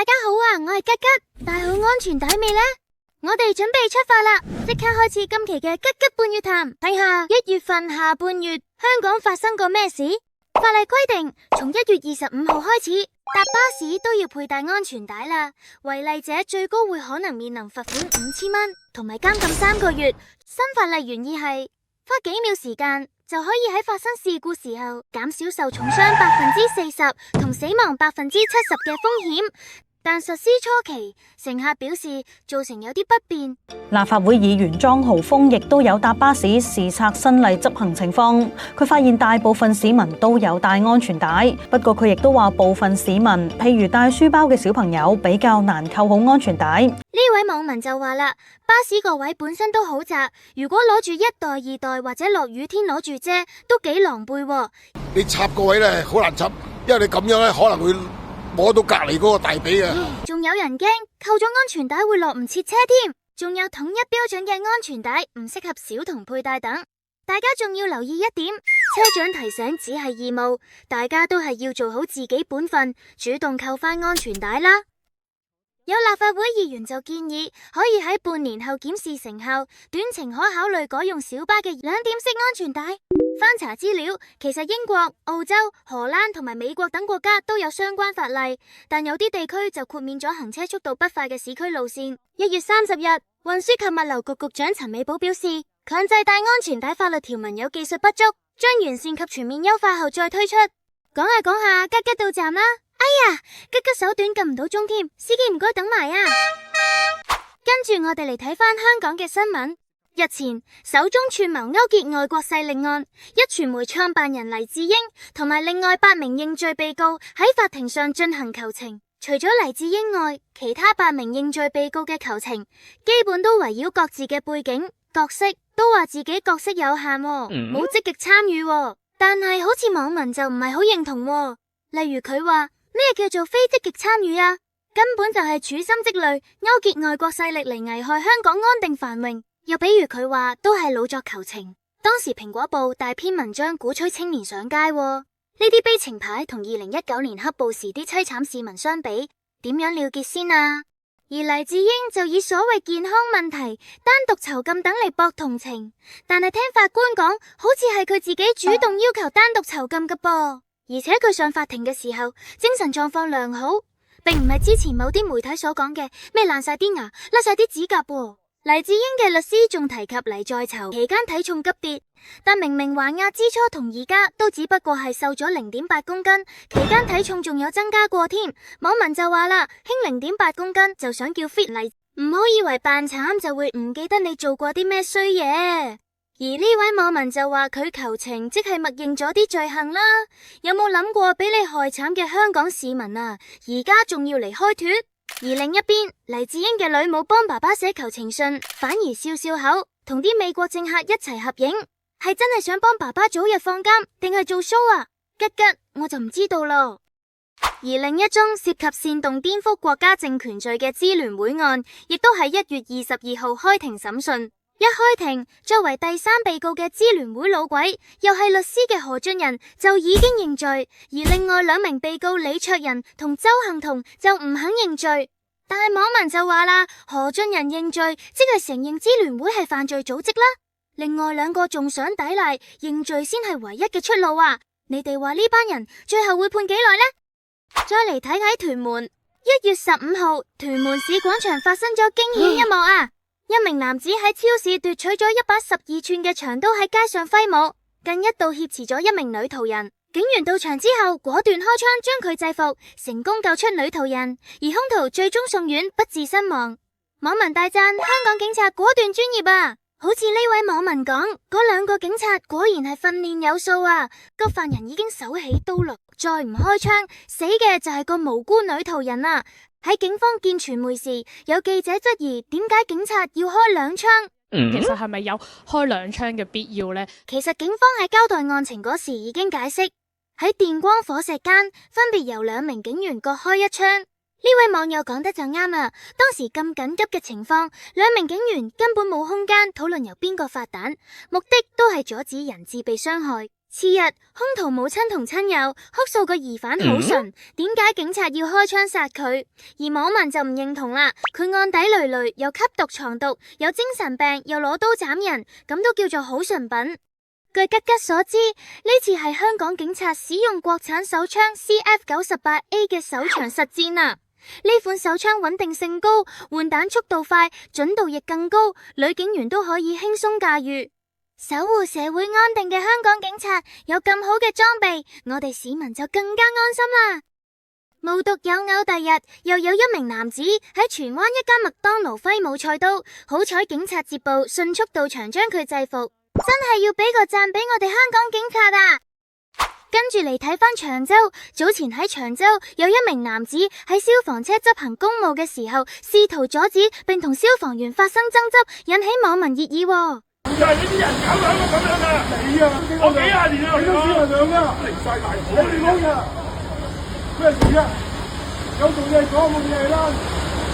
大家好啊，我係吉吉，戴好安全帶未呢？我哋準備出發啦，即刻開始今期嘅吉吉半月談，睇下1月份下半月香港發生過咩事。法例規定，從1月25號開始，搭巴士都要佩戴安全帶啦，違例者最高會可能面臨罰款5000蚊，同埋監禁3個月。新法例原意係花幾秒時間就可以喺發生事故時候減少受重傷40%同死亡70%嘅風險，但實施初期，乘客表示造成有啲不便。立法會議員莊浩峰亦都有搭巴士視察新例執行情況，佢發現大部分市民都有戴安全帶，不過佢亦都話部分市民，譬如帶書包嘅小朋友比較難扣好安全帶。呢位網民就話啦，巴士個位本身都好窄，如果攞住1袋2袋或者落雨天攞住遮都幾狼狽喎。你插個位咧好難插，因為你咁樣咧可能會摸到隔籬嗰個大髀啊。仲有人驚扣咗安全帶會落唔切車添，仲有統一標準嘅安全帶唔適合小童佩戴等。大家仲要留意一點，車長提醒只係義務，大家都係要做好自己本分，主動扣返安全帶啦。有立法會議員就建議，可以喺半年後檢視成效，短程可考慮改用小巴嘅2點式安全帶。翻查資料，其實英國、澳洲、荷蘭同埋美國等國家都有相關法例，但有啲地區就豁免咗行車速度不快嘅市區路線。1月30日，運輸及物流局局長陳美寶表示，強制戴安全帶法律條文有技術不足，將完善及全面優化後再推出。講下講下，吉吉到站啦！哎呀，吉吉手短撳唔到鐘添，司機唔該等埋啊！跟住我哋嚟睇翻香港嘅新聞。日前，首宗串謀勾結外國勢力案，壹傳媒創辦人黎智英同埋另外8名認罪被告喺法庭上進行求情。除咗黎智英外，其他8名認罪被告嘅求情基本都圍繞各自嘅背景、角色，都話自己角色有限，冇積極參與。但係好似網民就唔係好認同。例如佢話咩叫做非積極參與啊？根本就係處心積慮勾結外國勢力嚟危害香港安定繁榮。又比如佢話都係老作求情，當時蘋果報大篇文章鼓吹青年上街，呢啲悲情牌同2019年黑暴時啲淒慘市民相比，點樣了結先啊？而黎智英就以所謂健康問題單獨囚禁等嚟博同情，但係聽法官講，好似係佢自己主動要求單獨囚禁嘅噃。而且佢上法庭嘅時候精神狀況良好，並唔係之前某啲媒體所講嘅咩爛晒啲牙、甩晒啲指甲喎。黎智英嘅律師仲提及黎在囚期間體重急跌，但明明還押之初同而家都只不過係瘦咗0.8公斤，期間體重仲有增加過添。網民就話啦，輕0.8公斤就想叫 fit 黎，唔好以為扮慘就會唔記得你做過啲咩衰嘢。而呢位網民就話佢求情即係默認咗啲罪行啦，有冇諗過俾你害慘嘅香港市民啊，而家仲要嚟開脫？而另一邊，黎智英嘅女冇幫爸爸寫求情信，反而笑笑口，同啲美國政客一齊合影，係真係想幫爸爸早日放監，定係做 show 啊？吉吉，我就唔知道咯。而另一宗涉及煽動顛覆國家政權罪嘅支聯會案，亦都喺1月22號開庭審訊。一開庭，作為第3被告嘅支聯會老鬼，又係律師嘅何俊仁就已經認罪，而另外2名被告李卓人同周幸彤就唔肯認罪。但係網民就話啦，何俊仁認罪即係承認支聯會係犯罪組織啦，另外2個仲想抵賴，認罪先係唯一嘅出路啊！你哋話呢班人最後會判幾耐呢？再嚟睇睇屯門，1月15號，屯門市廣場發生咗驚險一幕啊！一名男子喺超市奪取咗一把12寸嘅長刀喺街上揮舞，更一度挾持咗一名女途人。警員到場之後，果斷開槍將佢制服，成功救出女途人，而兇徒最終送院不治身亡。網民大讚香港警察果斷專業啊！好似呢位網民講，嗰2個警察果然係訓練有素啊！個犯人已經手起刀落，再唔開槍，死嘅就係個無辜女途人啊！喺警方見傳媒時，有記者質疑點解警察要開2槍？其實係咪有開2槍嘅必要呢？其實警方喺交代案情嗰時已經解釋，喺電光火石間分別由2名警員各開1槍。呢位網友講得就啱啦，當時咁緊急嘅情況，2名警員根本冇空間討論由邊個發彈，目的都係阻止人質被傷害。次日，兇徒母親同親友哭訴個疑犯好純，點解警察要開槍殺佢？而網民就唔認同啦，佢案底累累，又吸毒藏毒，有精神病，又攞刀斬人，咁都叫做好純品。據吉吉所知，呢次係香港警察使用國產手槍 CF98A 嘅首場實戰啊！呢款手槍穩定性高，換彈速度快，準度亦更高，女警員都可以輕鬆駕馭。守護社會安定嘅香港警察有咁好嘅裝備，我哋市民就更加安心啦。無獨有偶，第日又有一名男子喺荃灣一間麥當勞揮舞菜刀，好彩警察接報，迅速到場將佢制服，真係要俾個讚俾我哋香港警察啊！跟住嚟睇返長洲，早前喺長洲有一名男子喺消防車執行公務嘅時候，試圖阻止並同消防員發生爭執，引起網民熱議喎。就係呢啲人搞到咁樣啊！你啊，我幾廿年啊，你都少人兩啊，離晒大譜。你講嘅咩事啊？有做嘢講冇嘢啦，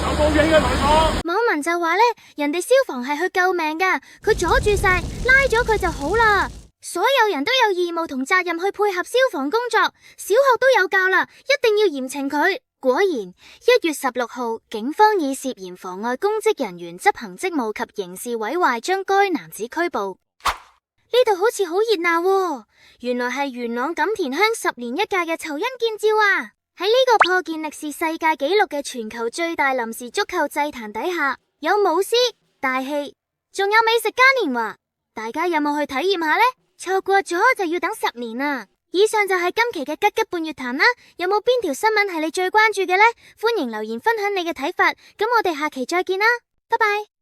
有報警嘅同你講。網民就話呢，人哋消防係去救命噶，佢阻住晒，拉咗佢就好啦。所有人都有義務同責任去配合消防工作，小學都有教啦，一定要嚴懲佢。果然，1月16號，警方以涉嫌妨礙公職人員執行職務及刑事毀壞將該男子拘捕。呢度好似好熱鬧喎，原來係元朗錦田鄉10年一屆嘅酬恩見照啊！喺呢個破健力士世界紀錄嘅全球最大臨時足球祭壇底下，有舞獅、大戲，仲有美食嘉年華，大家有冇去體驗下呢？錯過咗就要等10年啊！以上就係今期嘅吉吉半月談啦，有冇邊條新聞係你最關注嘅呢？歡迎留言分享你嘅睇法，咁我哋下期再見啦，拜拜。